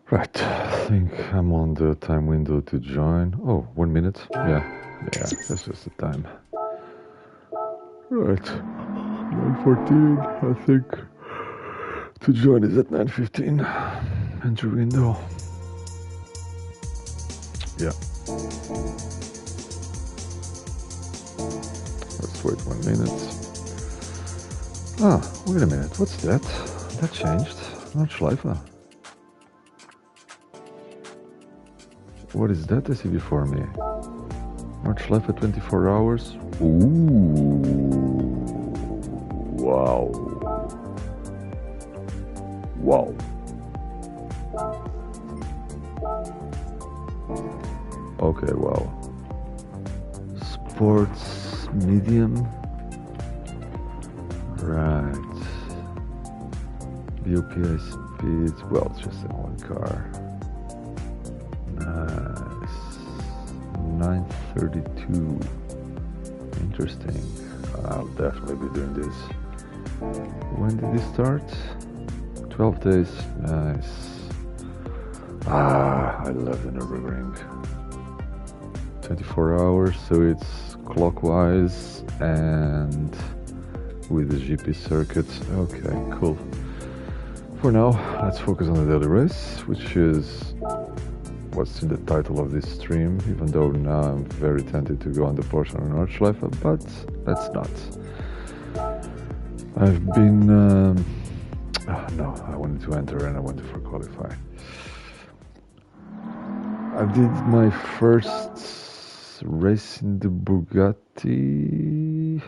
Right, I think I'm on the time window to join. Oh, 1 minute? Yeah, that's just the time. Right, 9:14, I think. To join is at 9:15. Enter window. Yeah. Let's wait 1 minute. Ah, wait a minute, what's that? That changed. Nordschleife. What is that I see before me? Nordschleife 24 hours. Ooh. Wow. Wow. Okay, wow. Sports medium. Right. BOPI speed. Well, it's just in one car. Nice. 932. Interesting. I'll definitely be doing this. When did this start? 12 days. Nice. I love the Nürburgring. 24 hours, so it's clockwise and with the GP circuit. Okay, cool. For now, let's focus on the daily race, which is what's in the title of this stream, even though now I'm very tempted to go on the Porsche and Nordschleife, but let's not. I've been... no, I wanted to enter and I wanted to qualify. I did my first race in the Bugatti.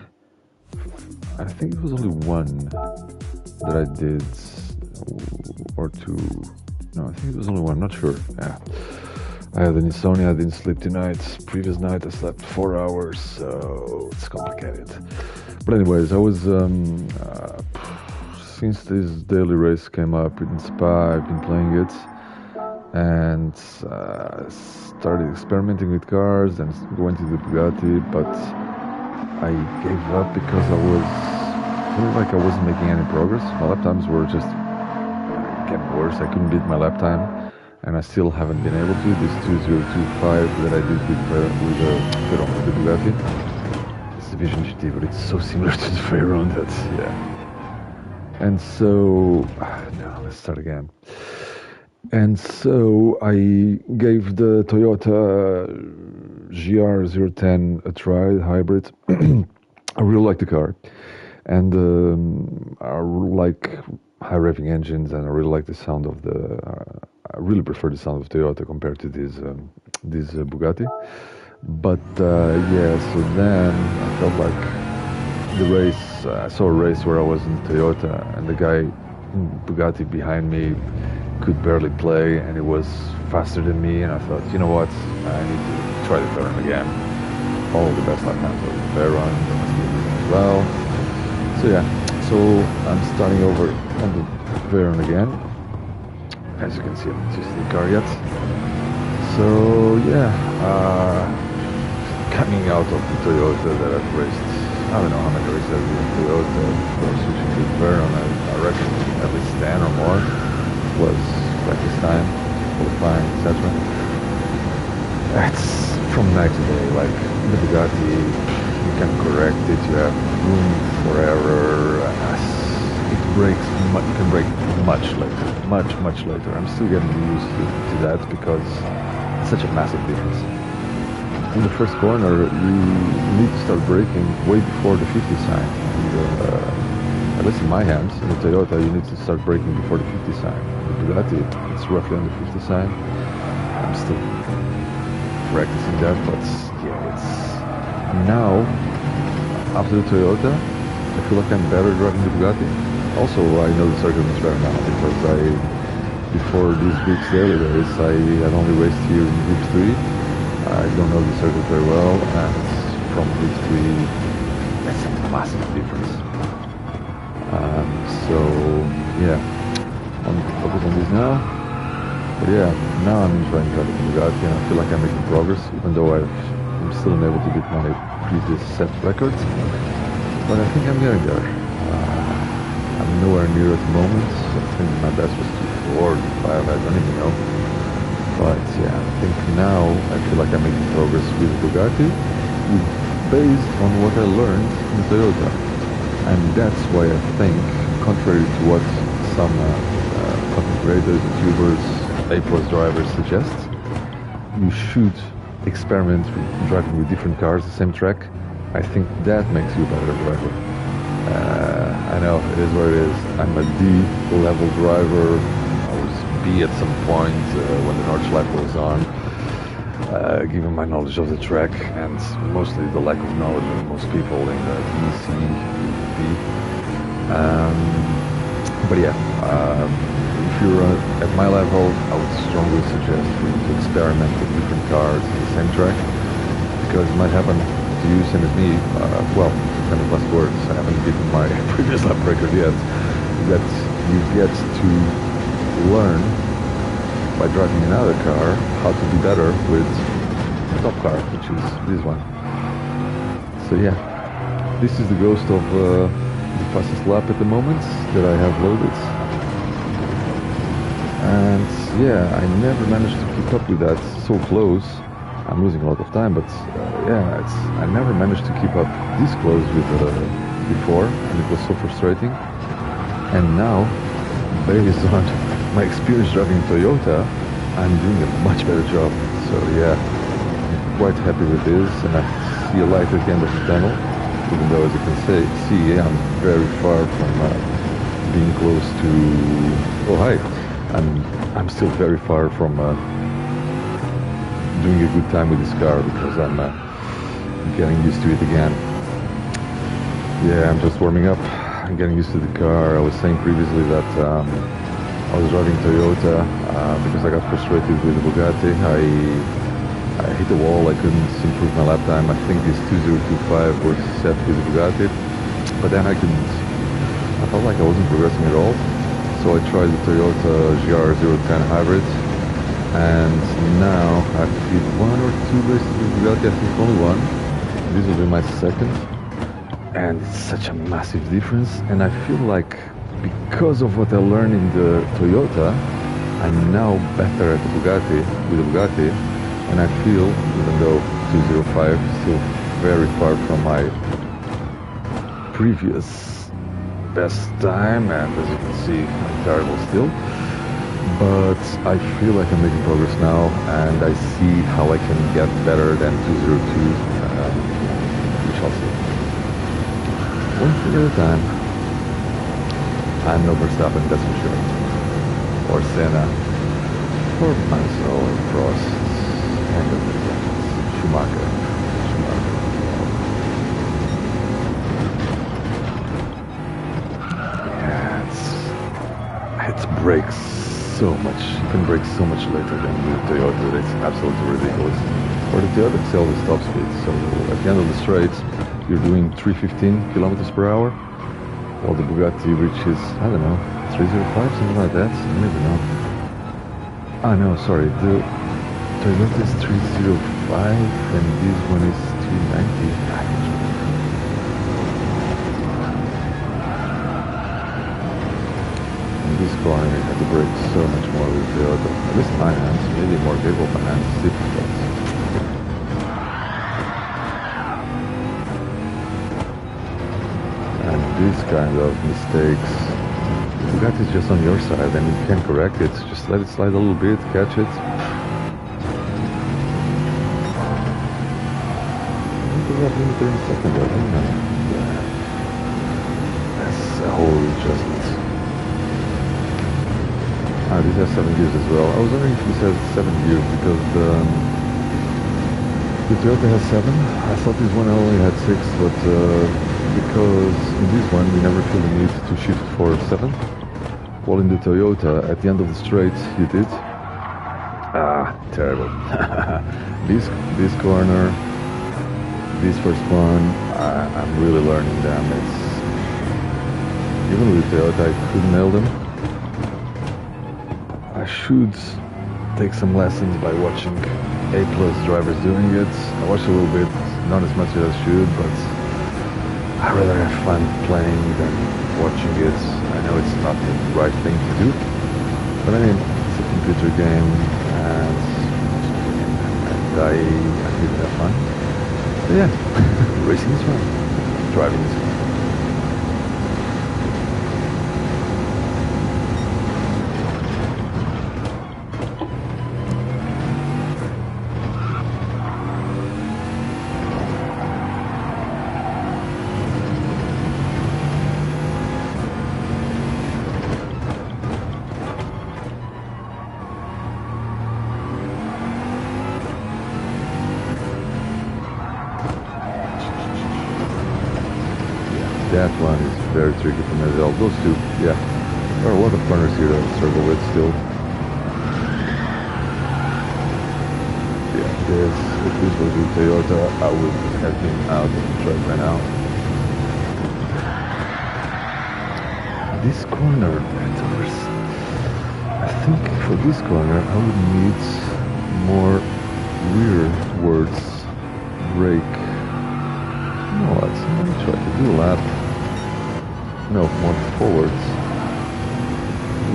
I think it was only one that I did, or two. No, I think it was only one, not sure. Yeah. I had an insomnia, I didn't sleep tonight. Previous night I slept 4 hours, so it's complicated. But anyways, I was, since this daily race came up in Spa, I've been playing it and started experimenting with cars and going to the Bugatti, but I gave up because I was feeling like I wasn't making any progress. My lap times were just getting worse. I couldn't beat my lap time, and I still haven't been able to. This 2025 that I did with the Bugatti, it's the Vision GT, but it's so similar to the Veyron that, yeah. And so, no, let's start again. And so I gave the Toyota GR010 a try, hybrid. I really like the car, and I like high revving engines, and I really like the sound of I really prefer the sound of Toyota compared to this Bugatti. But yeah, so then I felt like the race. I saw a race where I was in Toyota, and the guy in Bugatti behind me could barely play, and he was faster than me, and I thought, you know what, I need to try the Veyron again. All the best lap times of the Veyron as well. So yeah, so I'm starting over on the Veyron again. As you can see, I haven't used the car yet. So yeah, coming out of the Toyota that I've raced, I don't know how many races I've been in Toyota, before switching to the Veyron, I reckon at least 10 or more. Was practice time, qualifying, etc. That's from night to day. Like the Bugatti, you can correct it. You have room for error. It breaks. You can break much later. Much later. I'm still getting used to that because it's such a massive difference. In the first corner, you need to start braking way before the 50 sign. And, at least in my hands, in the Toyota, you need to start braking before the 50 sign. The Bugatti, it's roughly on the 50 sign. I'm still practicing that, but yeah, it's now, after the Toyota, I feel like I'm better driving the Bugatti. Also, I know the circuit much better now because before this week's daily race, I had only raced here in Group 3. I don't know the circuit very well, and from Group 3, that's a massive difference. So yeah, I'm focused on this now. But yeah, now I'm enjoying driving the Bugatti, and I feel like I'm making progress, even though I'm still unable to beat my previous set records. But I think I'm getting there. I'm nowhere near at the moment. I think my best was 2.4, 2.5, I don't even know. But yeah, I think now I feel like I'm making progress with Bugatti based on what I learned in Toyota. And that's why I think, contrary to what some content creators, YouTubers, A-plus drivers suggest, you should experiment with driving with different cars, the same track. I think that makes you a better driver. I know, it is what it is. I'm a D-level driver. I was B at some point when the Nordschleife was on, given my knowledge of the track and mostly the lack of knowledge of most people in the D, C, D. But yeah, if you're at my level, I would strongly suggest for you to experiment with different cars on the same track, because it might happen to you, same as me, well, kind of last words, I haven't beaten my previous lap record yet, that you get to learn by driving another car how to be better with the top car, which is this one. So yeah, this is the ghost of the fastest lap at the moment that I have loaded. And yeah, I never managed to keep up with that so close. I'm losing a lot of time, but yeah, I never managed to keep up this close with before, and it was so frustrating. And now, based on my experience driving Toyota, I'm doing a much better job. So yeah, I'm quite happy with this, and I see a light at the end of the tunnel, even though, as you can see, I'm very far from being close to... Oh, hi! I'm still very far from doing a good time with this car, because I'm getting used to it again. Yeah, I'm just warming up. I'm getting used to the car. I was saying previously that I was driving Toyota because I got frustrated with the Bugatti. I hit the wall. I couldn't improve my lap time. I think this 2025 was set with the Bugatti, but then I couldn't. I felt like I wasn't progressing at all. So I tried the Toyota GR010 hybrid, and now I did 1 or 2 races with Bugatti. I think only one. This will be my second, and it's such a massive difference. And I feel like, because of what I learned in the Toyota, I'm now better at the Bugatti, with the Bugatti, and I feel, even though 205 is still very far from my previous best time, and as you can see, I'm terrible still, but I feel like I'm making progress now, and I see how I can get better than 202, which I'll see. One thing at a time. I'm no Verstappen, that's for sure. Or Senna. Or Mansell, or Prost. And Schumacher. Yeah, it brakes so much. You can brake so much later than the Toyota. It's absolutely ridiculous. For the Toyota, it's always top speed. So at the end of the straight, you're doing 315 kilometers per hour. While the Bugatti reaches, I don't know, 305, something like that. I don't even know. Ah, no, sorry. The Toyota is 305 and this one is 290. In this corner, you have to brake so much more with the Toyota. At least my hands, maybe more capable of my hands. Difficult. These kind of mistakes, Bugatti is just on your side and you can correct it. Just let it slide a little bit, catch it. That's a whole adjustment. Ah, this has 7 gears as well. I was wondering if this has 7 gears because the Toyota has 7. I thought this one only had 6, but because in this one we never feel the need to shift for 7, while in the Toyota at the end of the straight you did. Ah, terrible. this corner, this first one, I'm really learning them. It's even with the Toyota I couldn't nail them. I should take some lessons by watching A-plus drivers doing it. I watch a little bit, not as much as I should, but I rather have fun playing than watching it. I know it's not the right thing to do, but I mean, it's a computer game, and I did have fun. But yeah, racing is fun. Driving is fun. That one is very tricky for me as well. Those two, yeah. There are a lot of corners here that I struggle with still. Yeah, this, if this was with Toyota, I would have been out of the track by now. This corner, I think for this corner I would need more rearwards brake. You know what, I'm gonna try to do a lap. No, more forwards.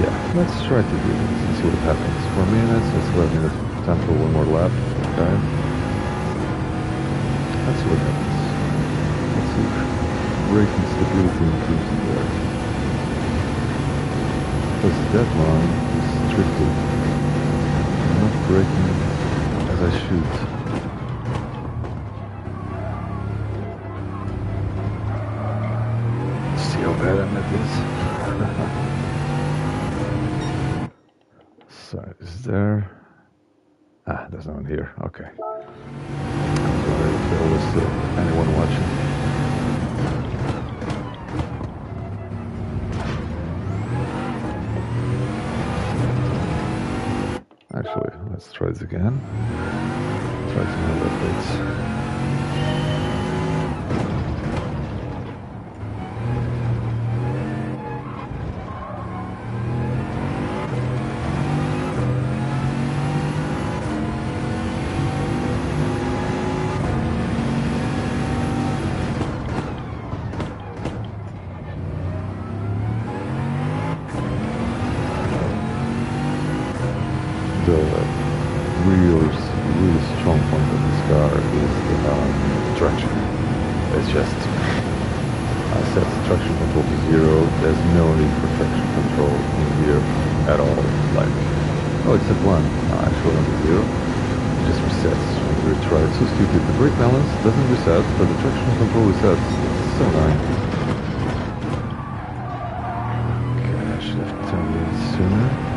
Yeah, let's try to do this and see what happens. 4 minutes, let's let me time for one more lap. Okay. Let's see what happens. Let's see if braking stability improves in there. Because that line is strictly not braking as I should. How bad I'm at this. So, is there... Ah, there's no one here. Okay. Sorry if there was still anyone watching. Actually, let's try this again. Try to know that it's... The really strong point of this car is the traction. It's just, I set traction control to 0. There's no need for traction control in here at all. Like, oh, it's at 1. Actually, on the 0. It just resets when you retry. It's so stupid. The brake balance doesn't reset, but the traction control resets. It's so annoying. Okay, I should have 10 minutes sooner.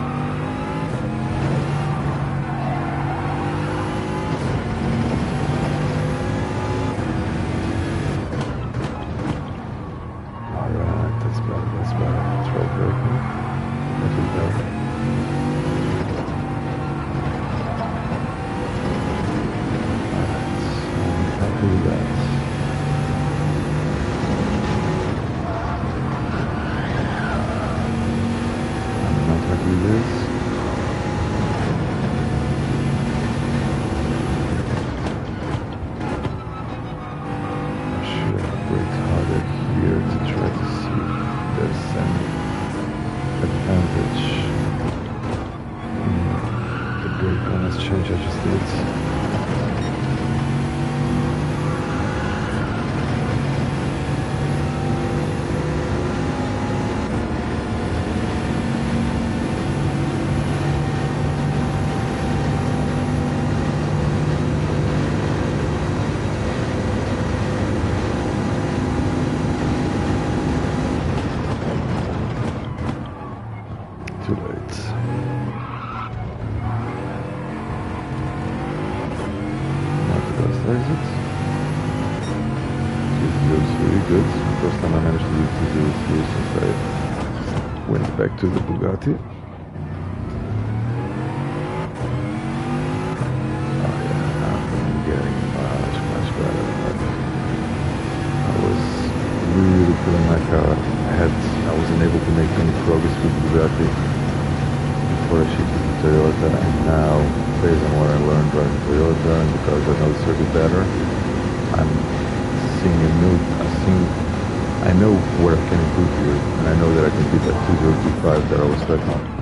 Change I just did. Too late. Where is it? This looks really good. First time I managed to do it here since I went back to the Bugatti. Oh yeah, I'm getting much better. Like, I was really feeling like I wasn't able to make any progress with the Bugatti before I shifted to Toyota, and now, based on what I learned driving Toyota, and because I know the circuit better, I'm seeing I know where I can improve here, and I know that I can beat that 2025 that I was stuck on.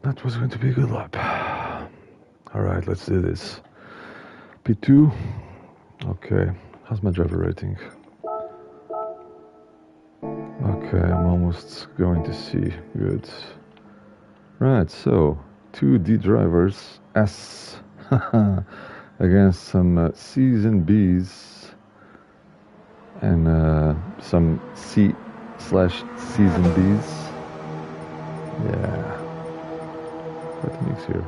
That was going to be a good lap. Alright, let's do this. P2. Okay, how's my driver rating? Okay, I'm almost going to see. Good. Right, so 2D drivers S against some C's and B's and some C/C's and B's. Yeah. Quite a mix here.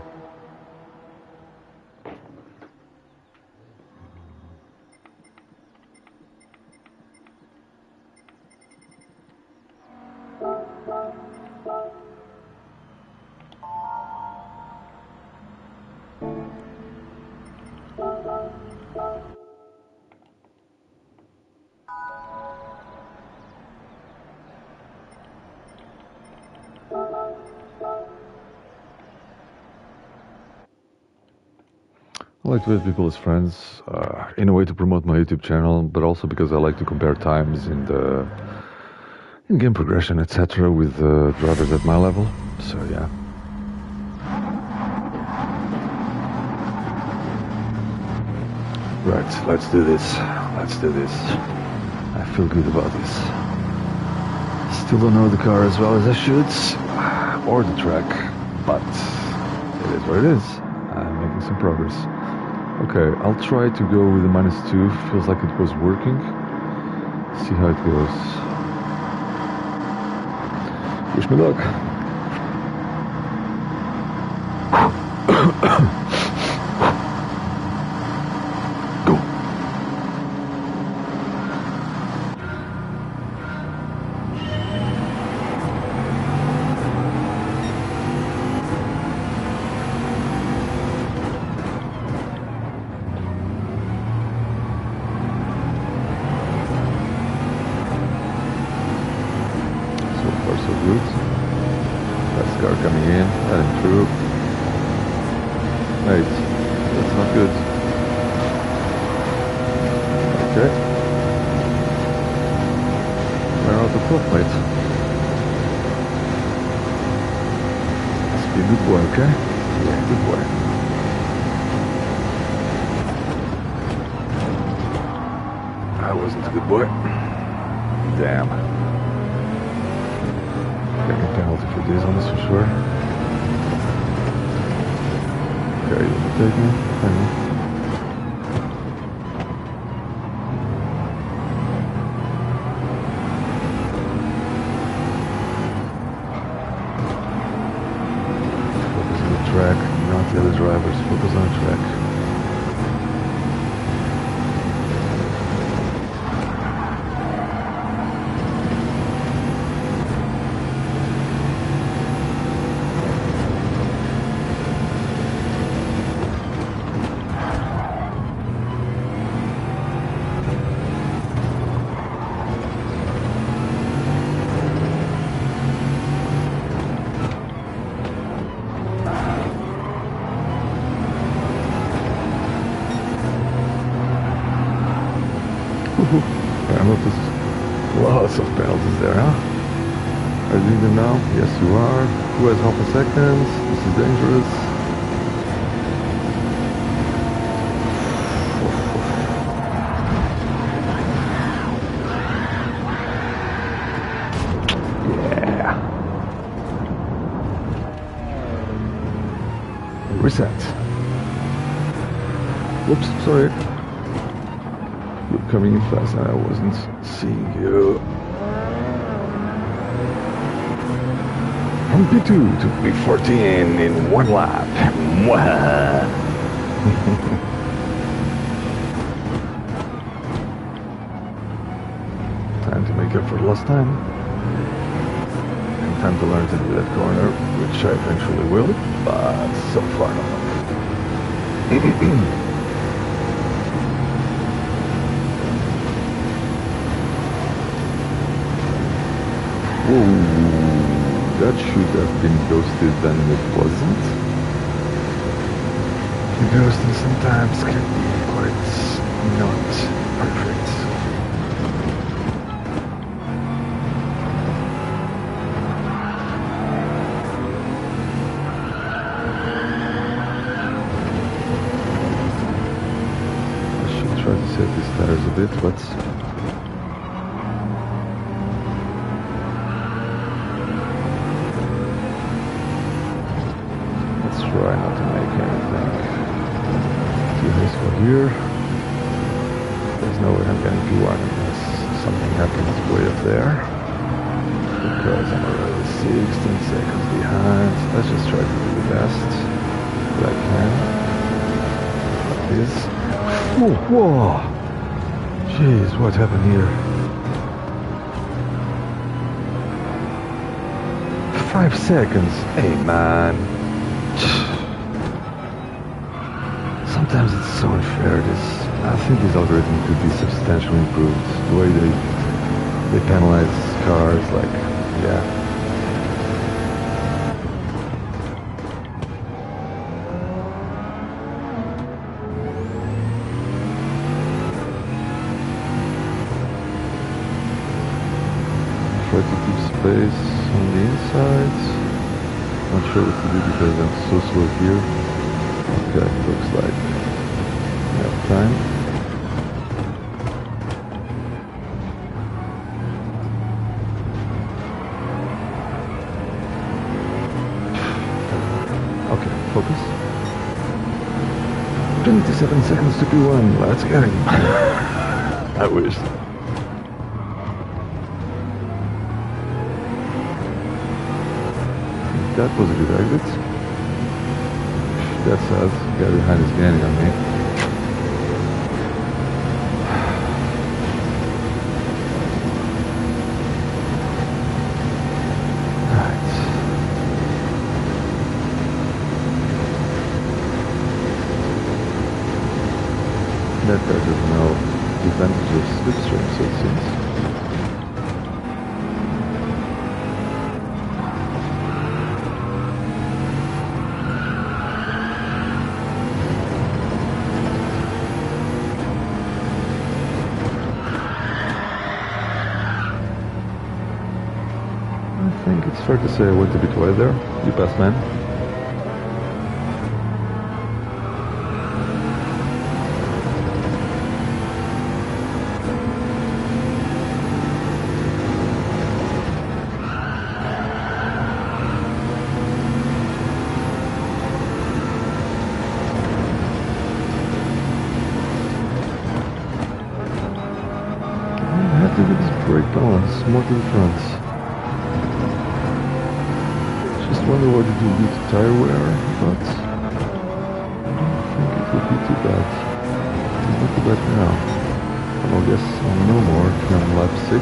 I like to have people as friends, in a way to promote my YouTube channel, but also because I like to compare times in the in-game progression, etc., with drivers at my level. So yeah. Right, let's do this. Let's do this. I feel good about this. Still don't know the car as well as I should, or the track, but it is what it is. I'm making some progress. Okay, I'll try to go with the -2. Feels like it was working. See how it goes. Wish me luck. Go. So good. Fast car coming in, and through. Mate, that's not good. Okay. We're out of top, mate. Must be a good boy, okay? Yeah, good boy. I wasn't a good boy. Damn. Getting a penalty for this on this for sure. Okay, you want to take me? Hang on. Focus on the track, not the other drivers. Focus on the track. Lots of penalties there, huh? Are you doing them now? Yes, you are. Who has half a second? This is dangerous. Yeah. Reset. Whoops, sorry. You're coming in fast and I wasn't seeing you. From P2 to P14 in one lap. Mwah. Time to make up for lost time. And time to learn to do that corner, which I eventually will, but so far not. Whoa, that should have been ghosted and it wasn't. Ghosting sometimes can be quite not perfect. I should try to set these tires a bit, but let's try not to make anything too useful here. There's no way I'm getting P1 unless something happens way up there, because I'm already 16 seconds behind. Let's just try to do the best that I can. Like this. Whoa, whoa! Jeez, what happened here? 5 seconds. Hey, man. Sometimes it's so unfair. I think this algorithm could be substantially improved. The way they penalize cars, like, yeah. Try to keep space on the inside. Not sure what to do because I'm so slow here. Okay, looks like I have time. Okay, focus. 27 seconds to P1. Let's get him. I wish. That was a good exit. That's us. The guy behind is gaining on me. Right. That guy doesn't know the advantage of slipstream, so it seems. I think it's fair to say I went a bit wide there. You passed, man. I have to do this brake balance more to the front. Wonder what it will do to tire wear, but I don't think it will be too bad. It's not too bad now. I guess I'll know more from lap 6.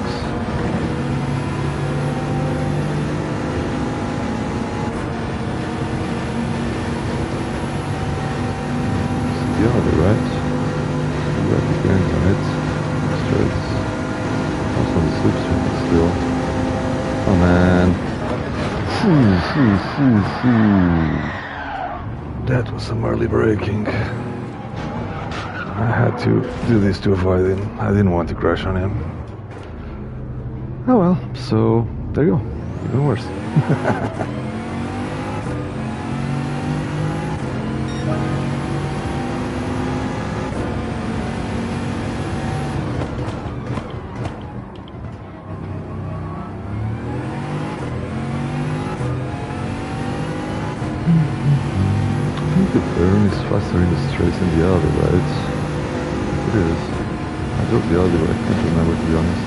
It's the other, right? You got the bearings on it. Straight. Also on the slipstream still. Oh man. That was some early braking. I had to do this to avoid him. I didn't want to crash on him. Oh well, so there you go. Even worse. The turn is faster in the straights than the other, right? It is. I drove the other, but I can't remember, to be honest.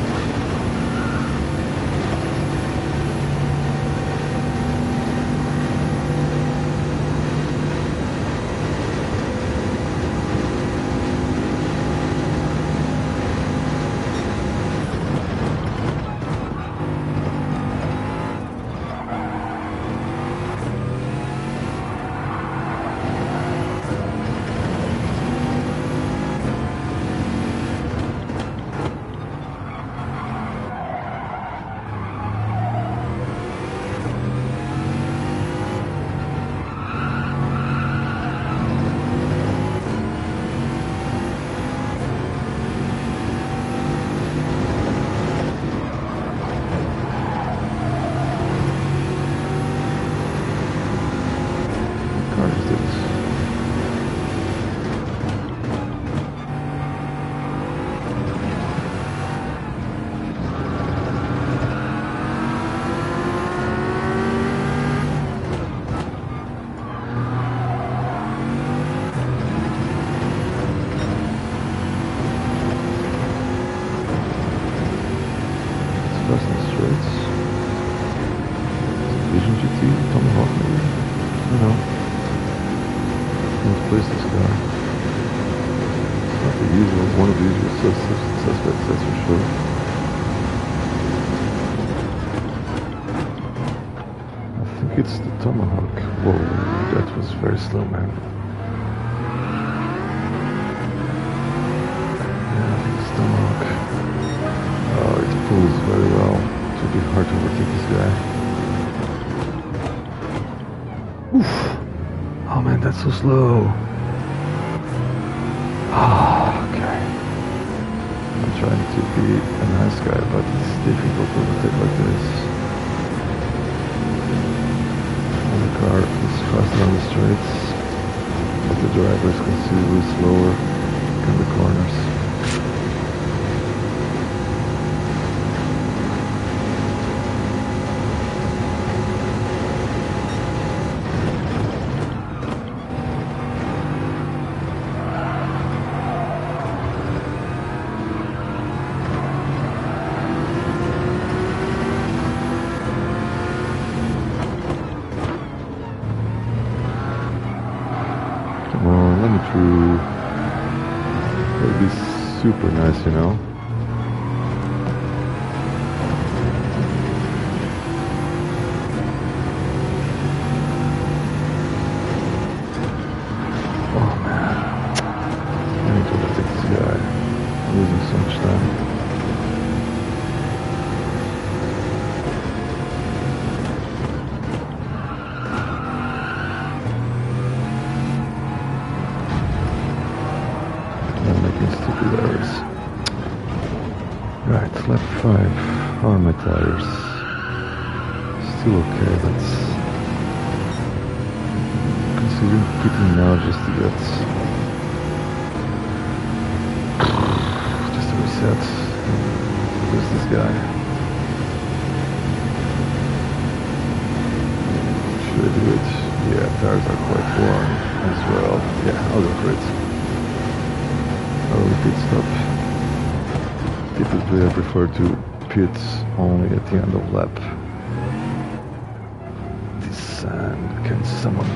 usual suspects, that's for sure. I think it's the Tomahawk. Whoa, that was very slow, man. Yeah, I think it's Tomahawk. Oh, it pulls very well. It will be hard to overtake this guy. Oof. Oh man, that's so slow. Ah, okay. I'm trying to be a nice guy, but it's difficult to overtake like this. And the car is faster on the straights, but the driver is considerably slower in the corners. Let me through. That would be super nice, you know. Oh man, I need to overtake this guy. I'm losing so much time. Stupid errors. Right, lap 5. How are my tires? Still okay, but considering quitting now just to get just to reset. Who's this guy? Should I do it? Yeah, tires are quite worn as well. Yeah, I'll go for it. Early pit stop. Typically I prefer to pit only at the end of lap. This sand, can someone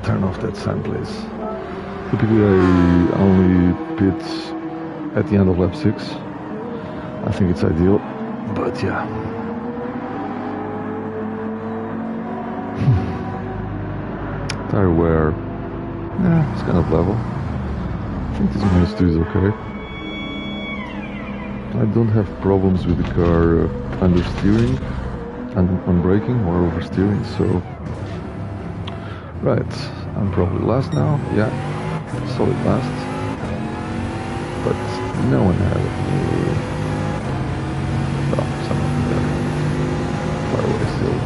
turn off that sand please? Typically I only pit at the end of lap 6. I think it's ideal, but yeah. Tire wear, yeah, it's kind of level. I think this minus 2 is okay. I don't have problems with the car understeering and on braking or oversteering, so right, I'm probably last now, yeah, solid last, but no one had any, well, someone there, far away still.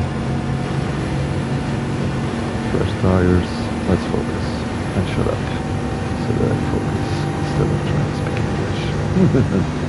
Fresh tires, let's focus and shut up. So that I focus instead of trying to speak English.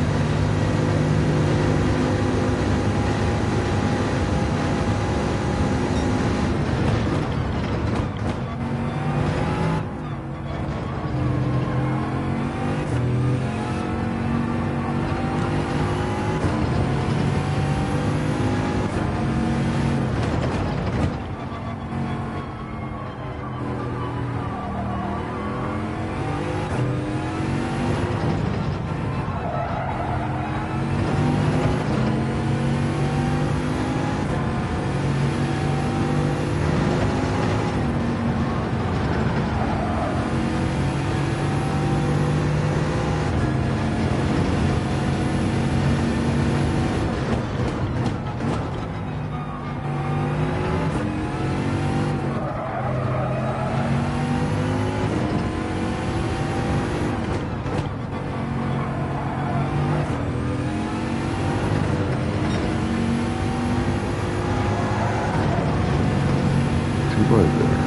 Right there.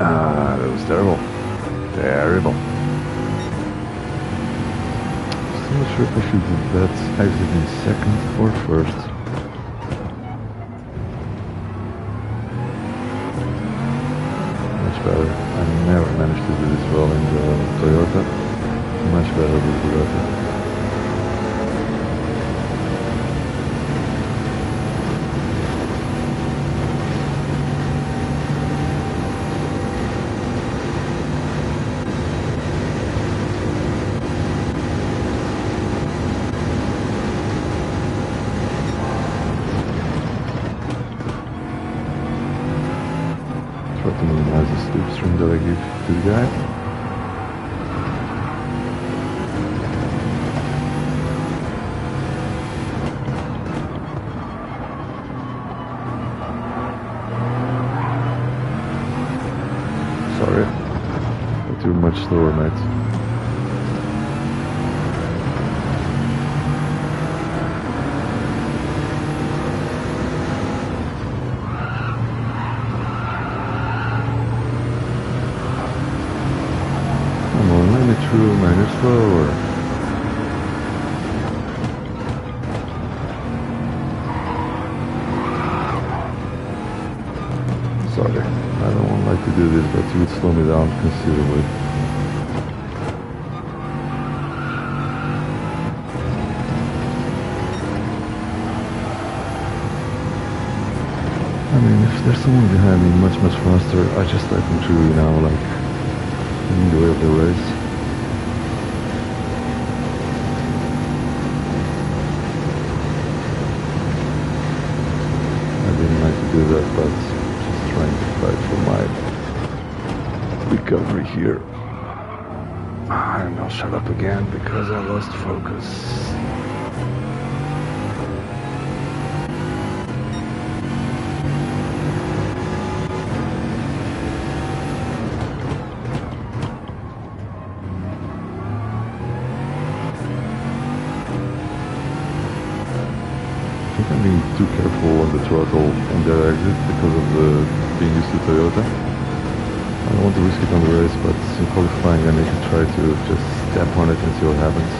Ah, that was terrible. Terrible. I'm not sure if I should do that exit in second or first. better. I never managed to do this well in the Toyota. Much better with Bugatti. Try to minimize the slipstream that I give to the guy. Sorry, but you're much slower, mate. True, man, you're slower. Sorry, I don't like to do this, but you would slow me down considerably. I mean, if there's someone behind me much faster, I just let them through, you know, like in the way of the race. Do that, but just trying to fight for my recovery here. And I'll shut up again because I lost focus. I think I'm being too careful on the throttle on their exit because of the being used to Toyota. I don't want to risk it on the race, but in qualifying I need to try to just step on it and see what happens.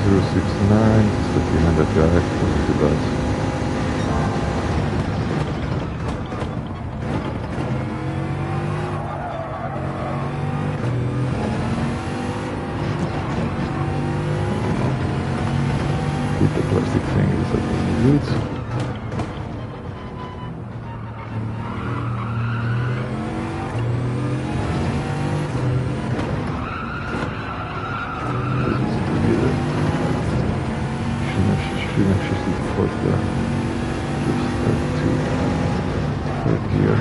.069, just behind that guy, wasn't too bad. The plastic thing is that wasn't good. Shouldn't have shifted the fourth there. Just to third gear.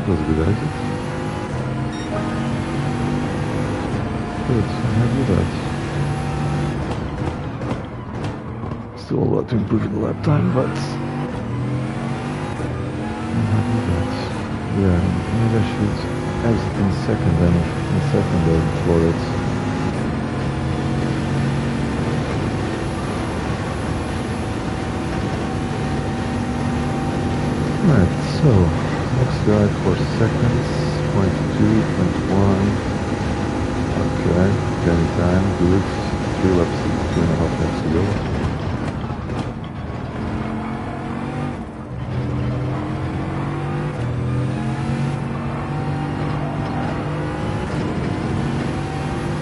That was a good exit. Good, I'm happy with that. Still a lot to improve in the lap time, but I'm happy with that. Yeah, maybe I should exit in second then, before it. Right, so next guy for seconds, 0.2, 0.1. Okay, getting time, good. 3 laps, 2.5 laps to go.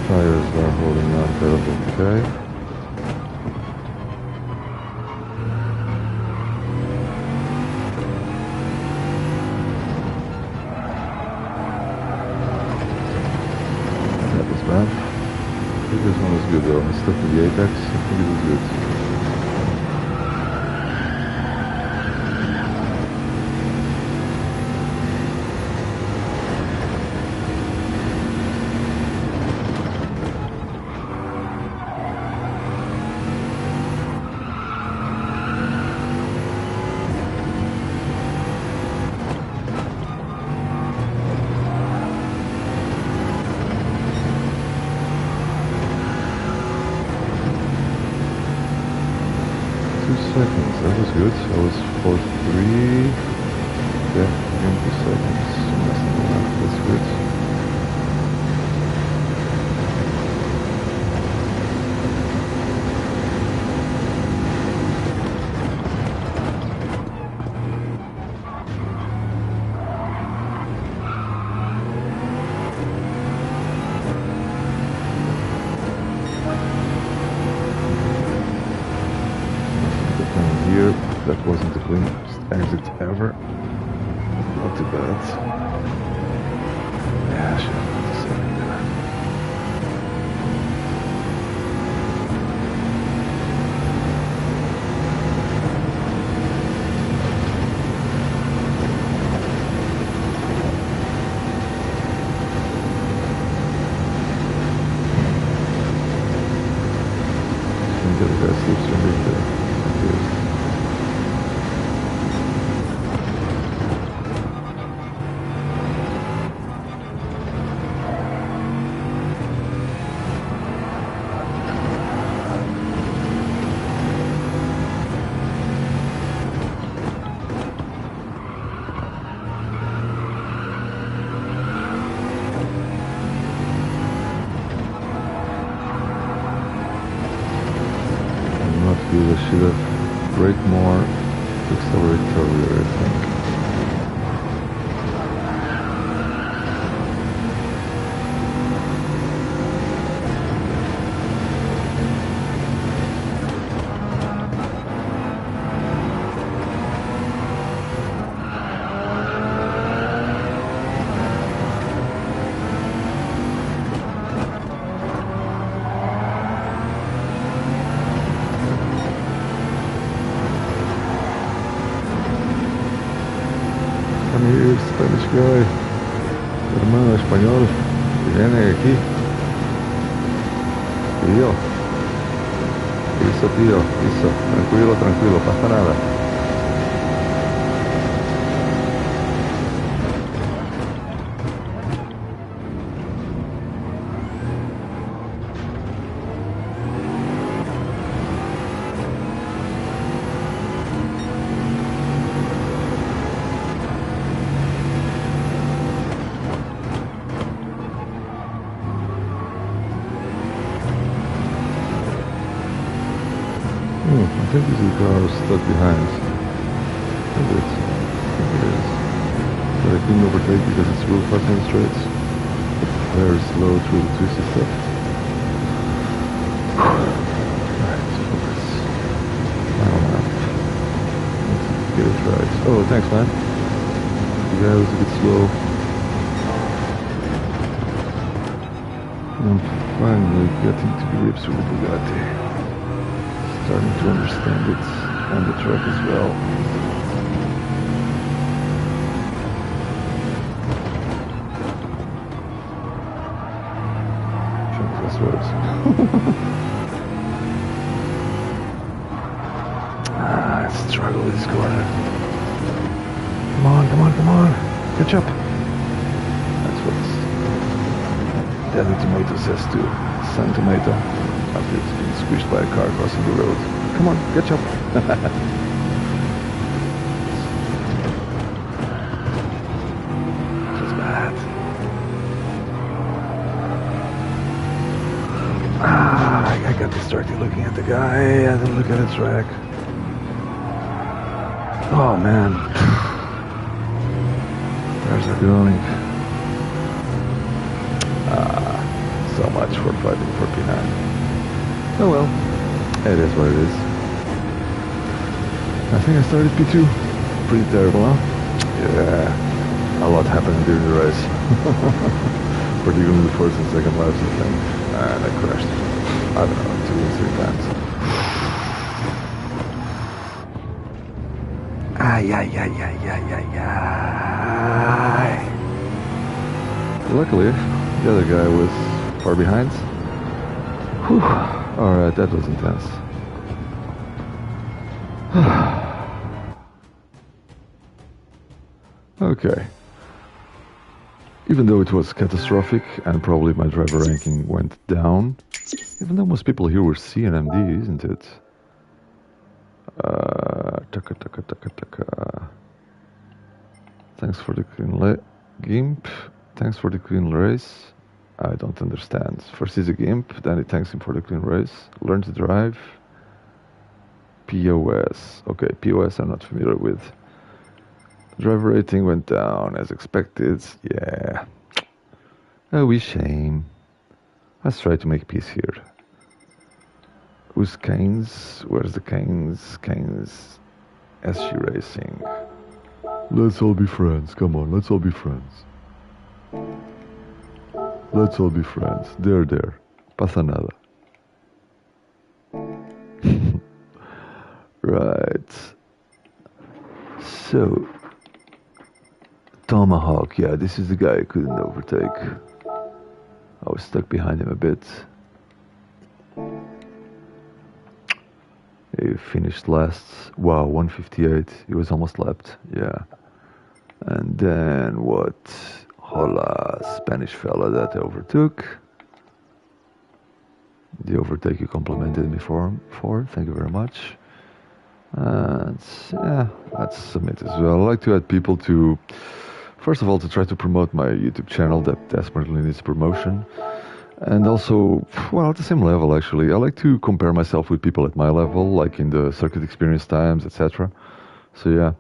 Tires are holding on, that was okay. This one was good though. Stuck to the apex. I think it was good. 2 seconds, that was good. I was 4-3. Yeah, again 2 seconds. Messing around, that's good. Here, that wasn't the cleanest exit ever. Not too bad. Yeah, I should have put the second there. I think the best slipstream right there. I should have braked more to accelerate earlier, I think. Come here, Spanish guy. Hermano español. Viene aquí. Tío. Listo, tío. Listo. Tranquilo, tranquilo. Pasa nada. I think this is the car stuck behind. I think it is. But I couldn't overtake because it's real fast on the straights. Very slow through the twisty stuff. Alright, focus. Final lap. Let's get it right. Oh, thanks, man. The guy was a bit slow. I'm finally getting to grips with the Bugatti. Starting to understand it on the track as well. I think that's worse. I struggle with this corner. Come on, come on, come on. Catch up. That's what Daddy Tomato says to San Tomato after it's been squished by a car crossing the road. Come on, catch up. That's bad. I got distracted looking at the guy. I didn't look at the track. Oh man. Where's it going? So much for fighting for P9. Oh well, it is what it is. I think I started P2. Pretty terrible, huh? Yeah, a lot happened during the race. Particularly the first and second laps, I think. And I crashed. I don't know, 2 or 3 times. Ay, ay, ay, ay, ay, ay, ay. Luckily, the other guy was far behind. Whew. Alright, that was intense. Okay. Even though it was catastrophic and probably my driver ranking went down, even though most people here were CNMD, isn't it? Taka, taka, taka, taka. Thanks for the clean GIMP. Thanks for the clean race. I don't understand. First is a GIMP, then it thanks him for the clean race. Learn to drive. POS. Okay, POS I'm not familiar with. Driver rating went down as expected. Yeah. Oh, shame. Let's try to make peace here. Who's Keynes? Where's the Keynes? Keynes. SG Racing. Let's all be friends. Come on, let's all be friends. Let's all be friends. There. Pasa nada. Right. So, Tomahawk. Yeah, this is the guy I couldn't overtake. I was stuck behind him a bit. He finished last. Wow, 158. He was almost lapped. Yeah. And then what? Hola, Spanish fella that I overtook. The overtake you complimented me for. Thank you very much. And yeah, let's submit as well. I like to add people to, first of all, to try to promote my YouTube channel that desperately needs promotion. And also, well, at the same level, actually. I like to compare myself with people at my level, like in the circuit experience times, etc. So yeah.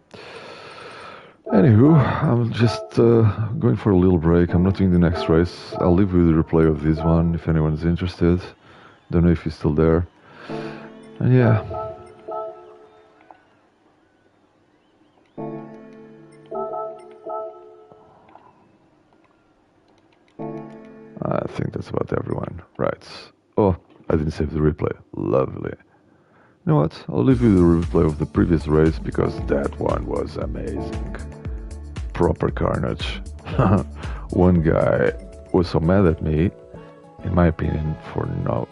Anywho, I'm just going for a little break. I'm not doing the next race. I'll leave with a replay of this one if anyone's interested. Don't know if he's still there. And yeah. I think that's about everyone. Right. Oh, I didn't save the replay. Lovely. You know what? I'll leave you the replay of the previous race because that one was amazing. Proper carnage. One guy was so mad at me, in my opinion, for no...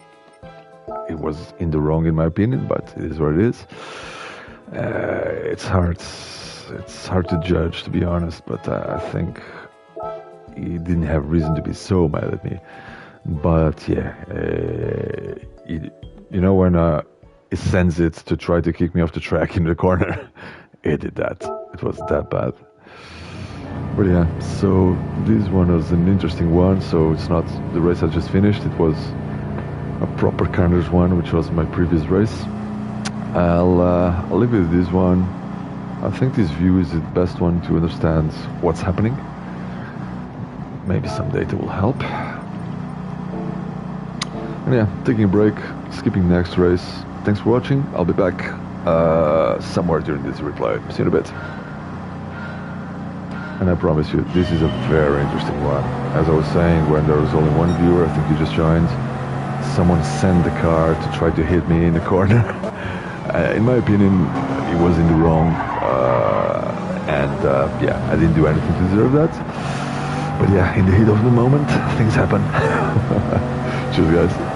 It was in the wrong in my opinion, but it is what it is. It's hard to judge, to be honest, but I think he didn't have reason to be so mad at me. But yeah, you know when he sends it to try to kick me off the track in the corner, he did that. It was that bad. But yeah, so this one was an interesting one. So it's not the race I just finished. It was a proper carnage one, which was my previous race. I'll leave it with this one. I think this view is the best one to understand what's happening. Maybe some data will help. And yeah, taking a break, skipping next race. Thanks for watching. I'll be back somewhere during this replay. See you in a bit. And I promise you, this is a very interesting one. As I was saying, when there was only one viewer, I think you just joined, someone sent the car to try to hit me in the corner. In my opinion, he was in the wrong. Yeah, I didn't do anything to deserve that. But yeah, in the heat of the moment, things happen. Cheers, guys.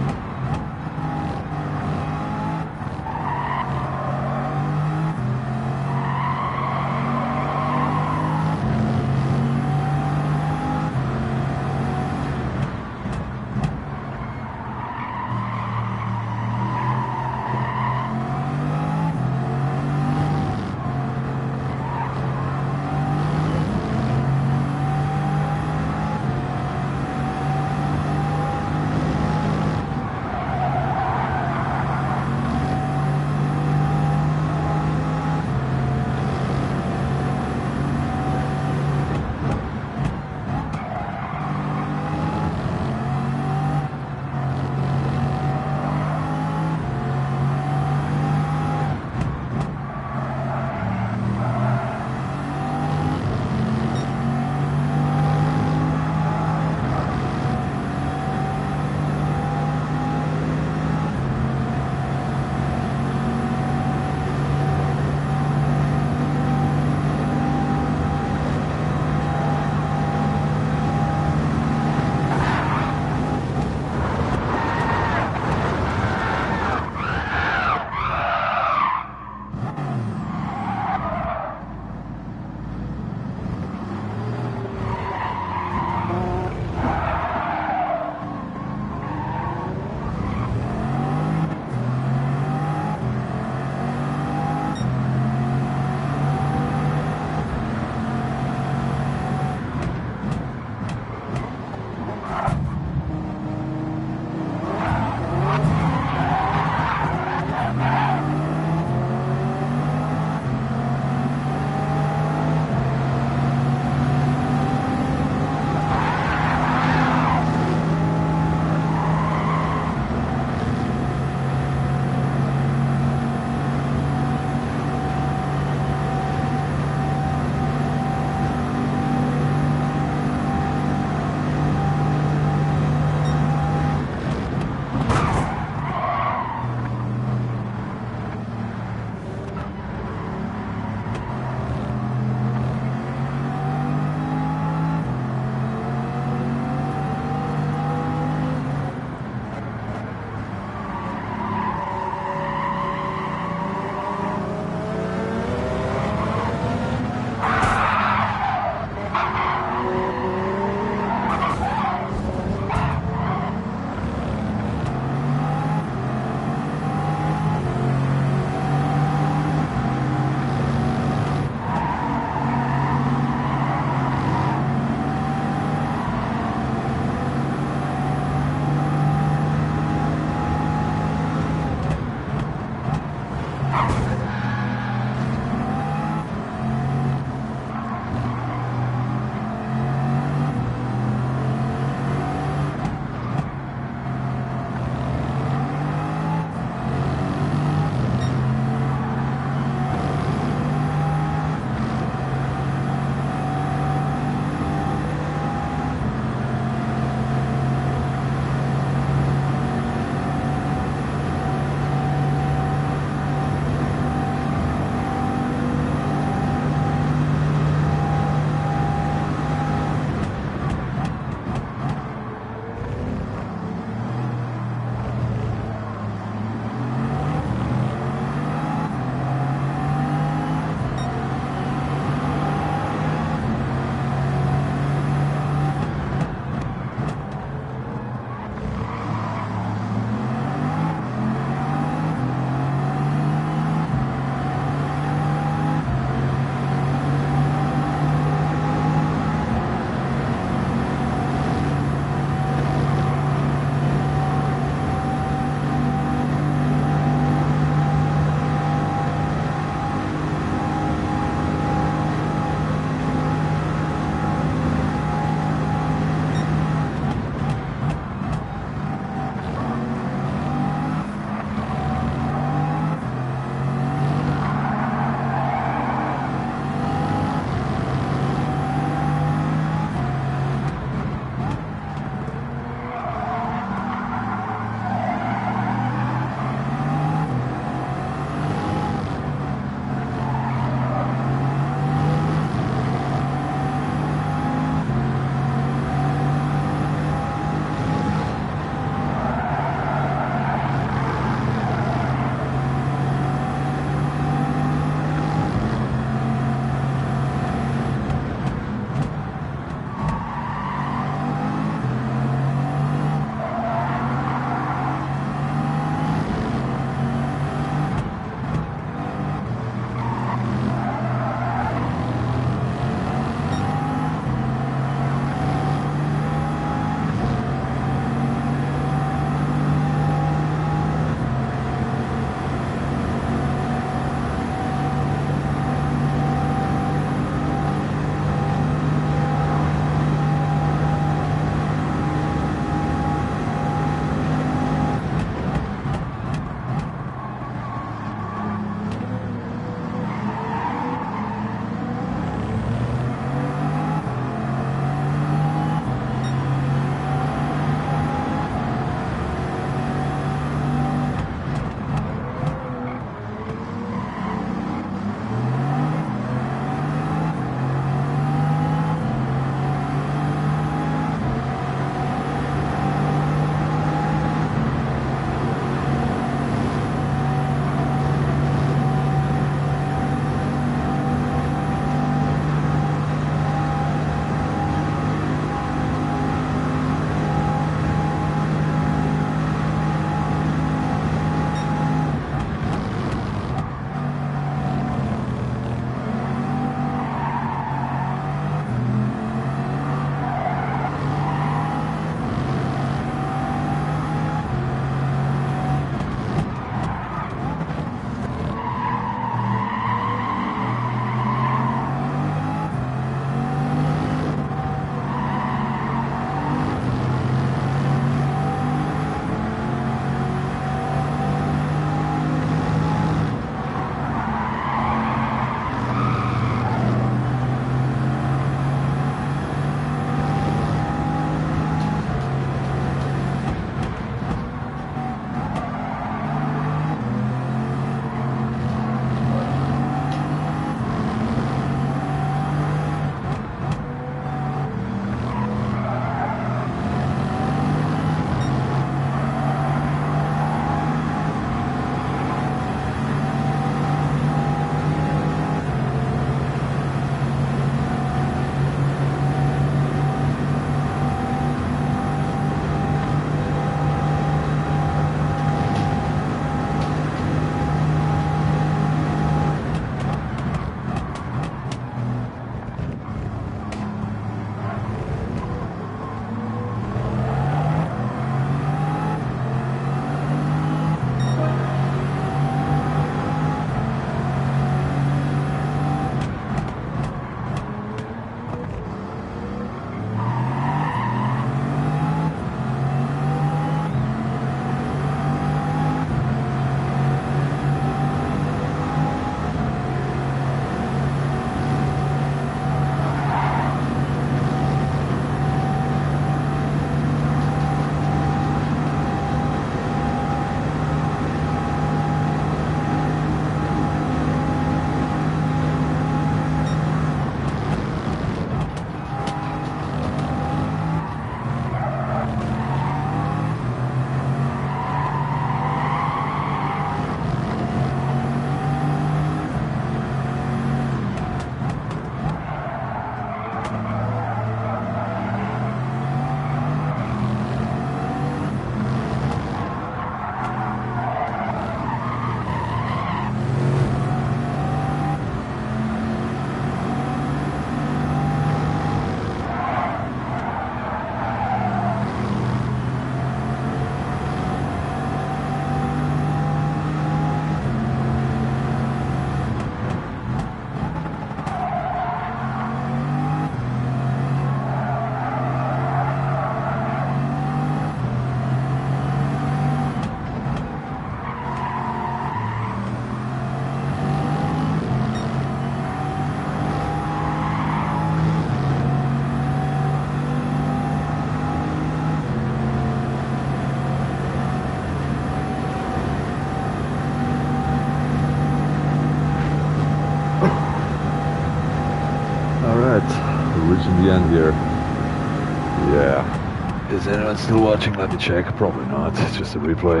Is anyone still watching? Let me check. Probably not. It's just a replay.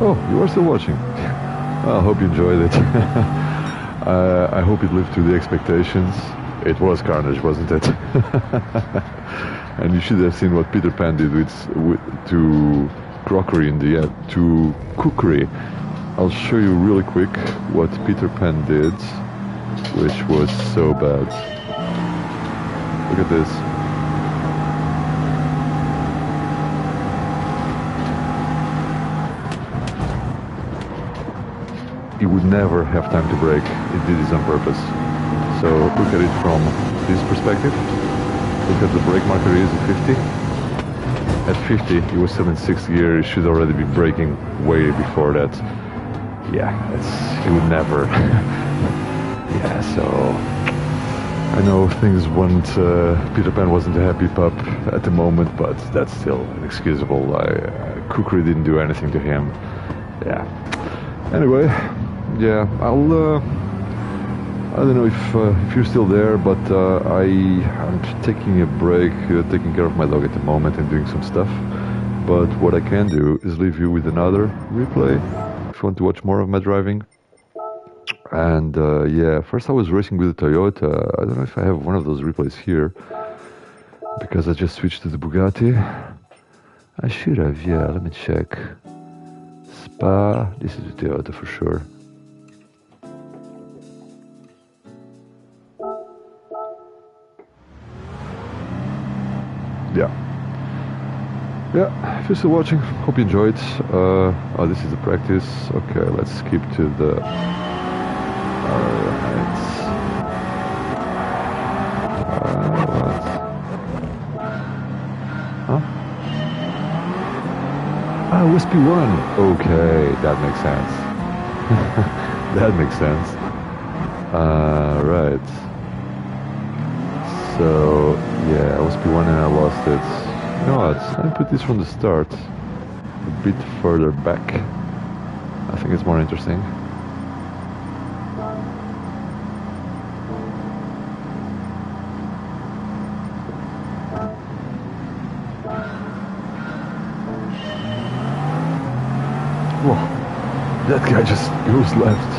Oh, you are still watching. I hope you enjoyed it. I hope it lived to the expectations. It was carnage, wasn't it? And you should have seen what Peter Pan did to crockery in the end, to cookery. I'll show you really quick what Peter Pan did, which was so bad. Look at this. He would never have time to brake. He did this on purpose. So look at it from this perspective. Look at the brake marker is at 50. At 50, he was still in 6th gear. He should already be braking way before that. Yeah, he would never. Yeah, so I know things weren't. Peter Pan wasn't a happy pup at the moment, but that's still inexcusable. Cookery didn't do anything to him. Yeah. Anyway, yeah, I don't know if you're still there, but I'm taking a break, taking care of my dog at the moment and doing some stuff. But what I can do is leave you with another replay if you want to watch more of my driving. And yeah, first I was racing with the Toyota. I don't know if I have one of those replays here, because I just switched to the Bugatti. I should have, yeah, let me check. Spa, this is the Toyota for sure. Yeah, if you're still watching, hope you enjoyed. Oh, this is the practice. Okay, let's skip to the... Alright. What? Huh? Ah, USP1. Okay, that makes sense. That makes sense. Right. So, yeah, USP1 and I lost it. You know what, let me put this from the start, a bit further back. I think it's more interesting. Whoa, that guy just goes left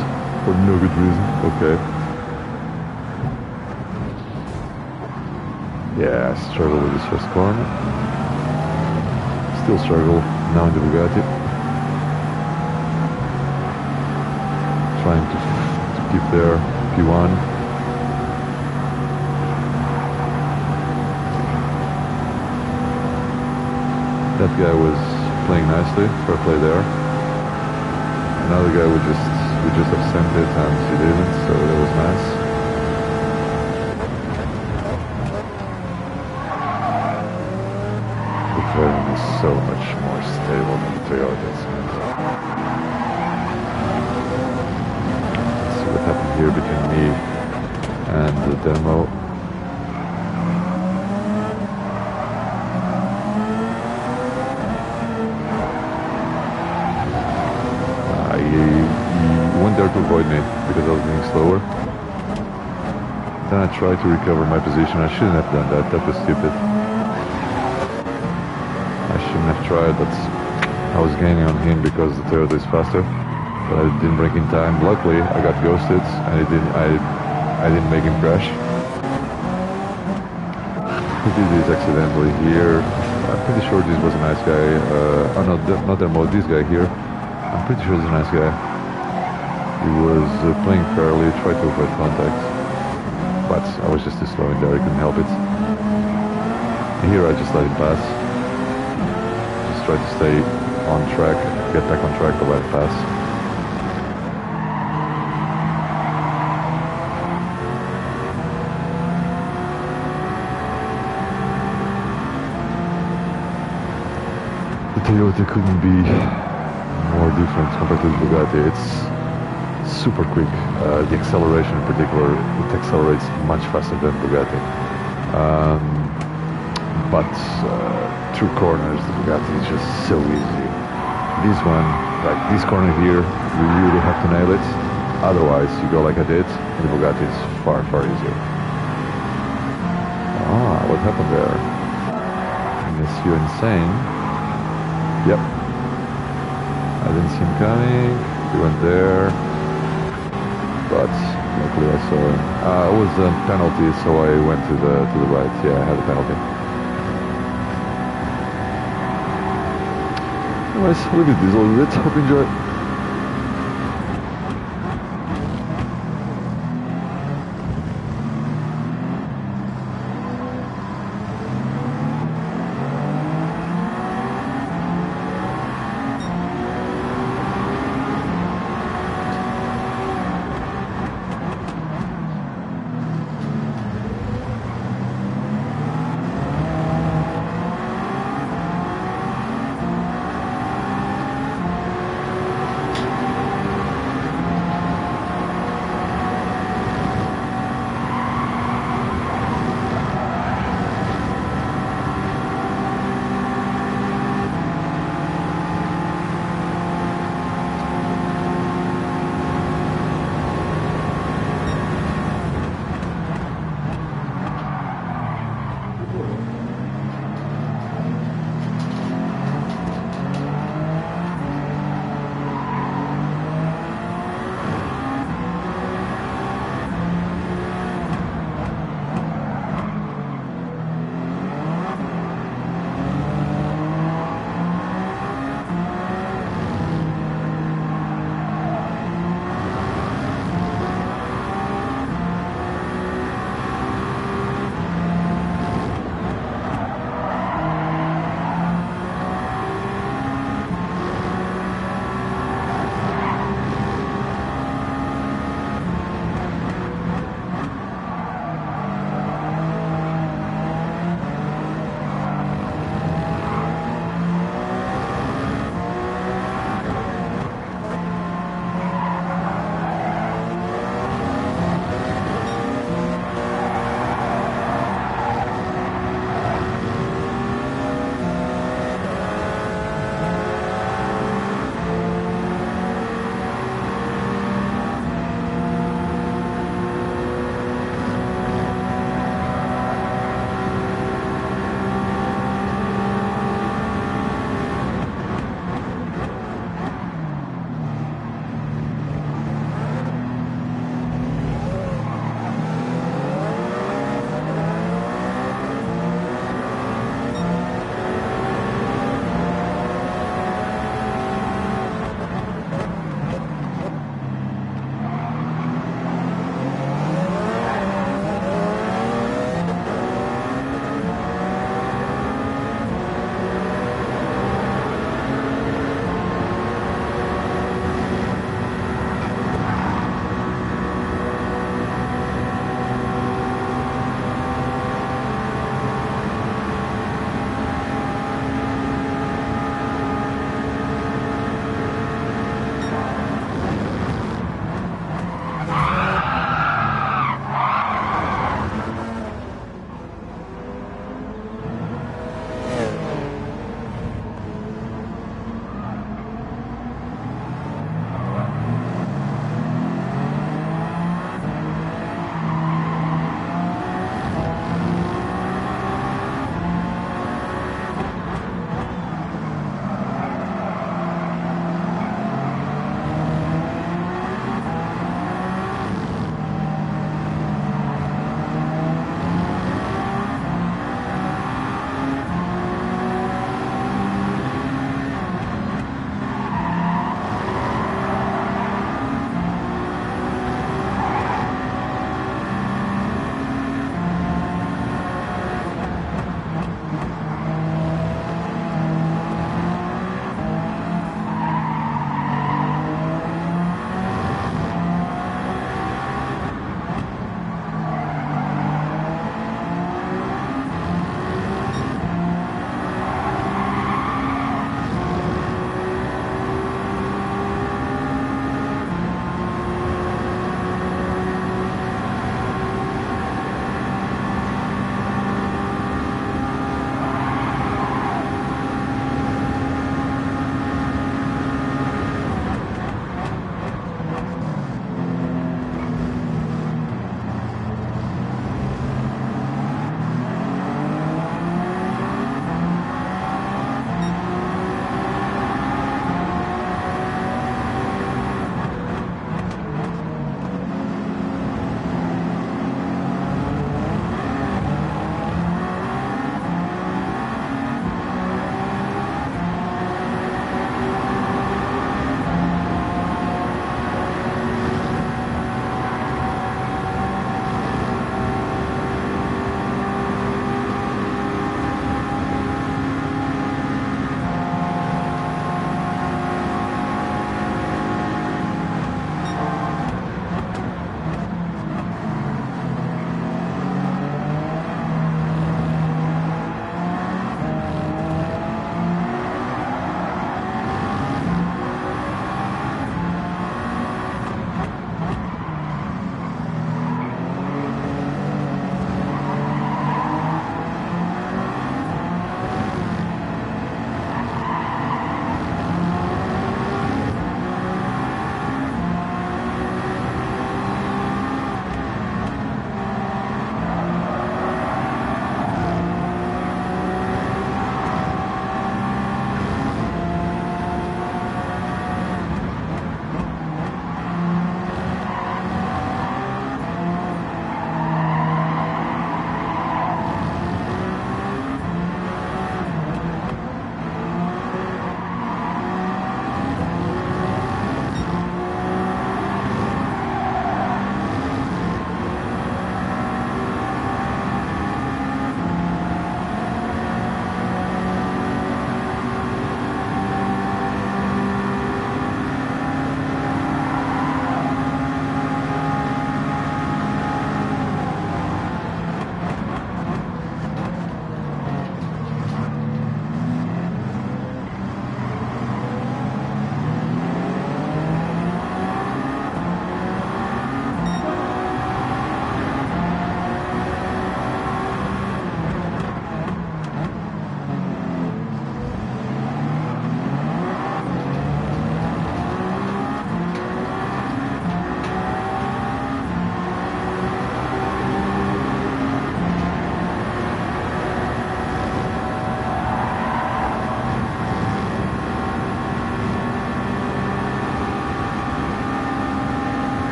for no good reason. Okay. Yeah, I struggle with this first corner. Still struggle now in the Bugatti. Trying to keep there, P1. That guy was playing nicely, fair play there. Another guy we just have sent it and he didn't, so that was nice. Is so much more stable than the Toyotas. Let's see what happened here between me and the demo. He went there to avoid me because I was being slower. Then I tried to recover my position. I shouldn't have done that. That was stupid. I shouldn't have tried, but I was gaining on him because the Toyota is faster, but I didn't brake in time. Luckily, I got ghosted, and I didn't make him crash. He did this accidentally here. I'm pretty sure this was a nice guy. Oh no, not Demo, this guy here. I'm pretty sure he's a nice guy. He was playing fairly, tried to avoid contact, but I was just too slow in there, I couldn't help it. Here I just let him pass. Try to stay on track, get back on track, but let it pass. The Toyota couldn't be more different compared to the Bugatti. It's super quick. The acceleration in particular, it accelerates much faster than Bugatti. But through corners, the Bugatti is just so easy. This one, like this corner here, you really have to nail it. Otherwise, you go like I did, and the Bugatti is far, far easier. happened there? Is you insane? Yep. I didn't see him coming. He went there. But luckily I saw him. It was a penalty, so I went to the right. Yeah, I had a penalty. Anyways, look at this a little bit. Hope you enjoy.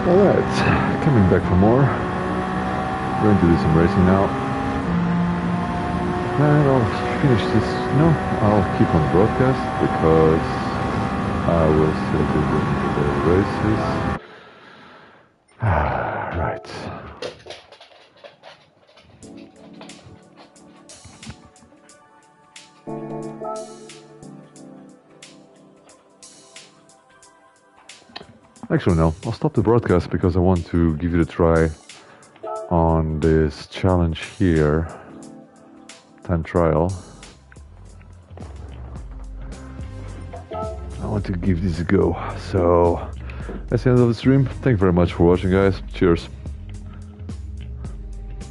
Alright, coming back for more. Going to do some racing now. And I'll finish this. No, I'll keep on the broadcast because I will still do the races. Right. Actually, no, I'll stop the broadcast because I want to give it a try on this challenge here. Time trial. I want to give this a go. So, that's the end of the stream. Thank you very much for watching, guys. Cheers.